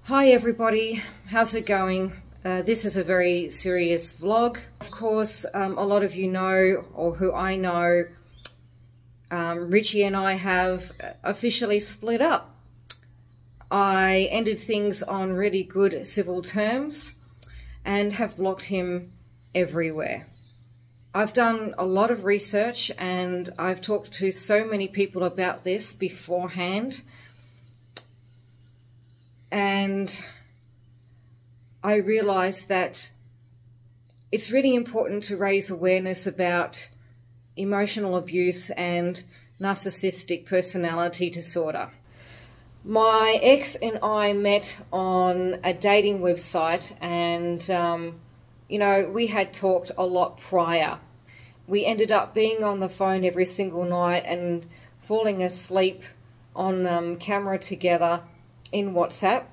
Hi everybody, how's it going? This is a very serious vlog. Of course, a lot of you know, or who I know, Richie and I have officially split up. I ended things on really good civil terms and have blocked him everywhere. I've done a lot of research and I've talked to so many people about this beforehand. And I realized that it's really important to raise awareness about emotional abuse and narcissistic personality disorder. My ex and I met on a dating website and, you know, we had talked a lot prior. We ended up being on the phone every single night and falling asleep on camera together in WhatsApp.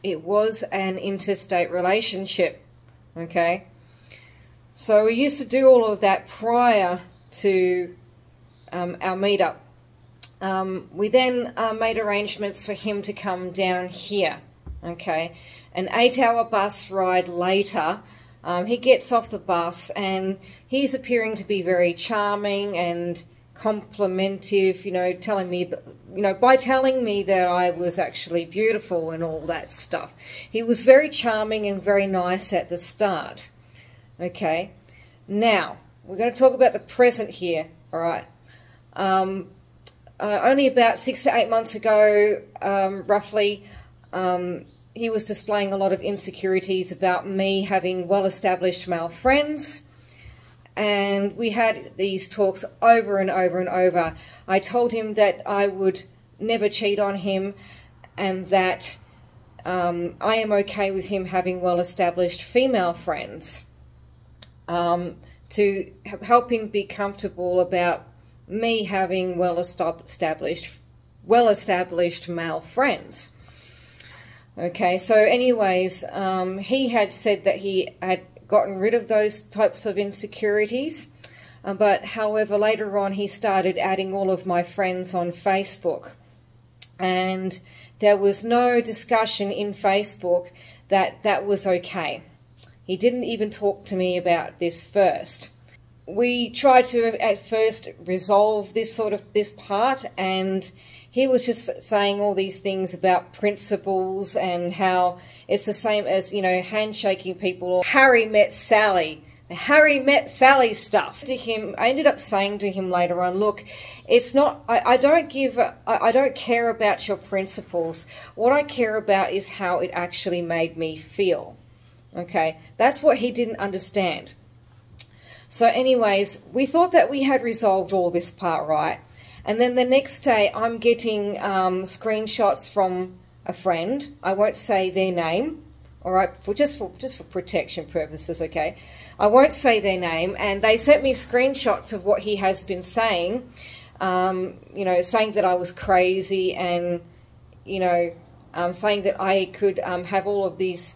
It was an interstate relationship, okay? So we used to do all of that prior to our meetup. We then made arrangements for him to come down here, okay? An 8-hour bus ride later, he gets off the bus and he's appearing to be very charming and complimentive, you know, telling me, by telling me that I was actually beautiful and all that stuff. He was very charming and very nice at the start. Okay, now we're going to talk about the present here. All right, only about 6 to 8 months ago, roughly, he was displaying a lot of insecurities about me having well-established male friends. And we had these talks over and over and over. I told him that I would never cheat on him and that I am okay with him having well-established female friends, to help him be comfortable about me having well-established male friends. Okay, so anyways, he had said that he had gotten rid of those types of insecurities, but however later on he started adding all of my friends on Facebook, and there was no discussion in Facebook that that was okay. He didn't even talk to me about this first. We tried to at first resolve this part, and he was just saying all these things about principles and how it's the same as, you know, handshaking people or Harry met Sally. The Harry met Sally stuff. To him, I ended up saying to him later on, look, it's not, I don't care about your principles. What I care about is how it actually made me feel. Okay, that's what he didn't understand. So anyways, we thought that we had resolved all this part, right? And then the next day, I'm getting screenshots from a friend. I won't say their name, all right, just for protection purposes, okay? I won't say their name, and they sent me screenshots of what he has been saying, you know, saying that I was crazy and, you know, saying that I could have all of these,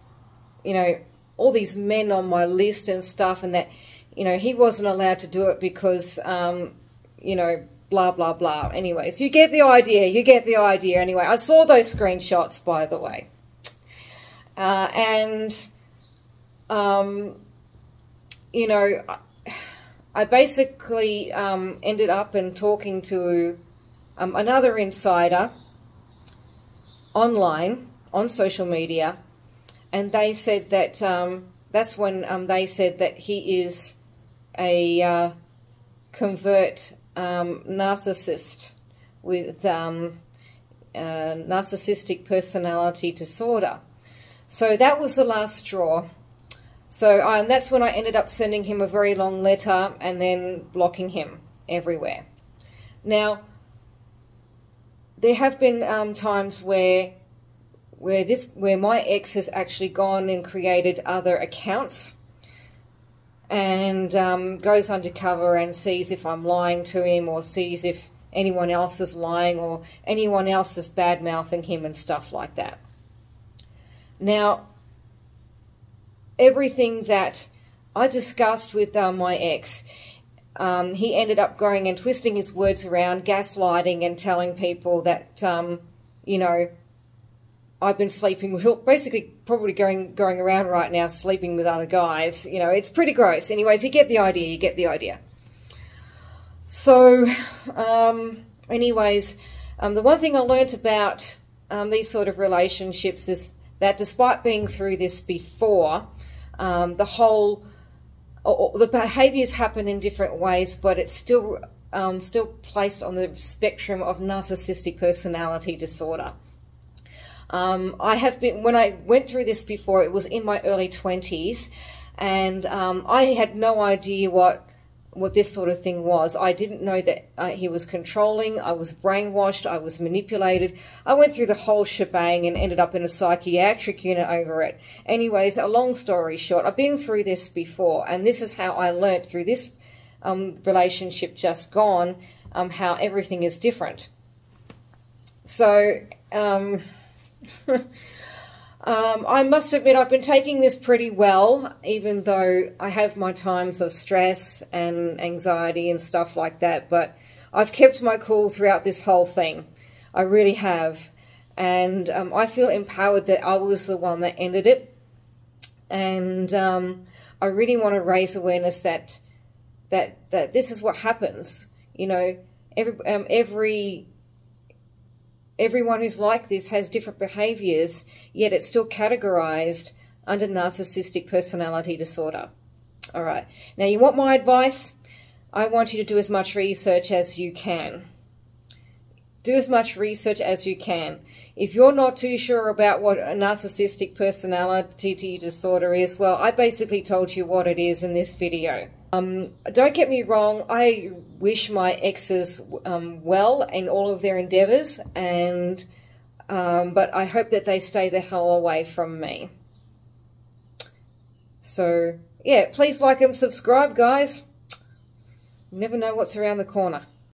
you know, all these men on my list and stuff, and that, you know, he wasn't allowed to do it because, you know, blah, blah, blah. Anyways, you get the idea. You get the idea. Anyway, I saw those screenshots, by the way. You know, I basically ended up talking to another insider online, on social media, and they said that, that's when they said that he is a convert narcissist with narcissistic personality disorder. So that was the last straw. So that's when I ended up sending him a very long letter and then blocking him everywhere. Now, there have been times where my ex has actually gone and created other accounts and goes undercover and sees if I'm lying to him, or sees if anyone else is lying, or anyone else is bad-mouthing him and stuff like that. Now, everything that I discussed with my ex, he ended up going and twisting his words around, gaslighting and telling people that, you know, I've been sleeping with, basically probably going around right now sleeping with other guys. You know, it's pretty gross. Anyways, you get the idea. You get the idea. So, anyways, the one thing I learnt about these sort of relationships is that despite being through this before, the behaviors happen in different ways, but it's still placed on the spectrum of narcissistic personality disorder. When I went through this before, it was in my early 20s, and I had no idea what this sort of thing was. I didn't know that he was controlling, I was brainwashed, I was manipulated. I went through the whole shebang and ended up in a psychiatric unit over it. Anyways, a long story short, I've been through this before, and this is how I learnt through this relationship just gone, how everything is different. So, I must admit I've been taking this pretty well, even though I have my times of stress and anxiety and stuff like that, but I've kept my cool throughout this whole thing. I really have. And I feel empowered that I was the one that ended it. And I really want to raise awareness that this is what happens. You know, everyone who's like this has different behaviors, yet it's still categorized under narcissistic personality disorder. All right. Now, you want my advice? I want you to do as much research as you can. Do as much research as you can. If you're not too sure about what a narcissistic personality disorder is, well, I basically told you what it is in this video. Don't get me wrong, I wish my exes well in all of their endeavors, and but I hope that they stay the hell away from me. So, yeah, please like and subscribe, guys. You never know what's around the corner.